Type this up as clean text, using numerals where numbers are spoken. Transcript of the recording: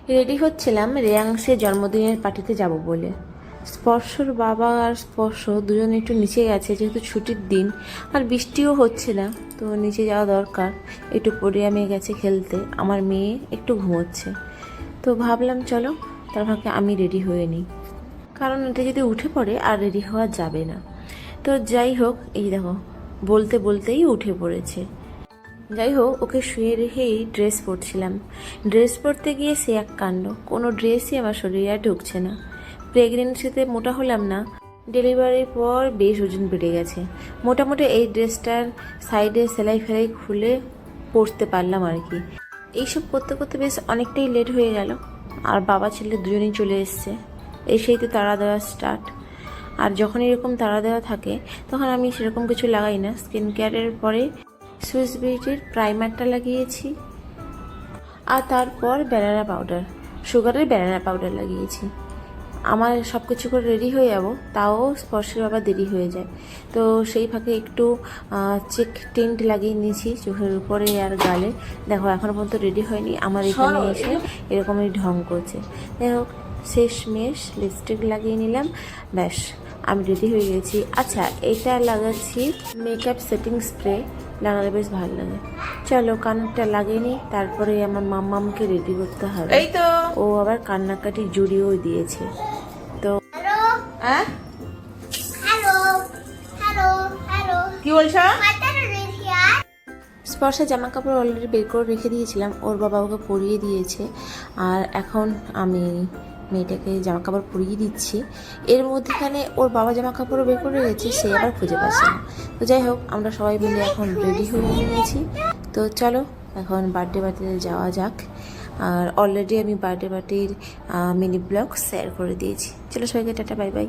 Ready হচ্ছিলাম রেয়াংসের জন্মদিনের পার্টিতে যাব বলে। স্পর্শর বাবা আর স্পর্শ দুজন একটু নিচে গেছে, যেহেতু ছুটির দিন আর বৃষ্টিও হচ্ছে না, তো নিচে যাওয়া দরকার। একটু পড়িয়া মেয়ে গেছে খেলতে, আমার মেয়ে একটু ঘুমোচ্ছে। তো ভাবলাম চলো তার ফাঁকে আমি রেডি হয়ে নিই, কারণ এটা যদি উঠে পড়ে আর রেডি হওয়া যাবে না। তো যাই হোক, এই দেখো বলতে বলতেই উঠে পড়েছে। যাই হোক, ওকে শুয়ে রেখেই ড্রেস পরছিলাম। ড্রেস পরতে গিয়ে সে এক কাণ্ড, কোনো ড্রেসই আমার শরীরে আর ঢুকছে না। প্রেগনেন্সিতে মোটা হলাম না, ডেলিভারির পর বেশ ওজন বেড়ে গেছে। মোটামুটি এই ড্রেসটার সাইডে সেলাই ফেলাই খুলে পরতে পারলাম আর কি। এইসব করতে করতে বেশ অনেকটাই লেট হয়ে গেল, আর বাবা ছেলে দুজনেই চলে এসছে। এসেই তো তাড়া দেওয়া স্টার্ট। আর যখন এরকম তাড়া দেওয়া থাকে তখন আমি সেরকম কিছু লাগাই না। স্কিন কেয়ারের পরে সুইস বিউটির প্রাইমারটা লাগিয়েছি, আর তারপর ব্যানানা পাউডার, সুগারের ব্যানানা পাউডার লাগিয়েছি। আমার সব কিছু করে রেডি হয়ে যাব, তাও স্পর্শের আবার দেরি হয়ে যায়। তো সেই ফাঁকে একটু চেক টেন্ট লাগিয়ে নিয়েছি চোখের উপরে আর গালে। দেখো এখনও পর্যন্ত রেডি হয়নি, আমার এখানে এসে এরকমই ঢং করছে। যাই হোক, শেষমেশ লিপস্টিক লাগিয়ে নিলাম, ব্যাস আমি রেডি হয়ে গেছি। আচ্ছা, এটা লাগাচ্ছি মেকআপ সেটিং স্প্রে, লাগালে বেশ ভালো লাগে। চলো কানেরটা লাগিয়ে নিই, তারপরে আমার মাম্মামকে রেডি করতে হবে। এই তো ও আবার কান্নাকাটি জুড়িয়েও দিয়েছে। তো হ্যাঁ Hello. Hello. Hello. কি বলছো? My daughter is here. স্পর্শা জামা কাপড় অলরেডি বের করে রেখে দিয়েছিলাম, ওর বাবা ওকে পরিয়ে দিয়েছে, আর এখন আমি মেয়েটাকে জামা কাপড় পরিয়ে দিচ্ছি। এর মধ্যেখানে ওর বাবা জামা কাপড়ও বের করে রেখেছে, সে আবার খুঁজে পাচ্ছে না। তো যাই হোক, আমরা সবাই মিলে এখন রেডি হয়ে নিয়েছি। তো চলো এখন বার্থডে পার্টিতে যাওয়া যাক। আর অলরেডি আমি বার্থডে পার্টির মিনি ব্লগ শেয়ার করে দিয়েছি। চলো সবাইকে টাটা, বাই বাই।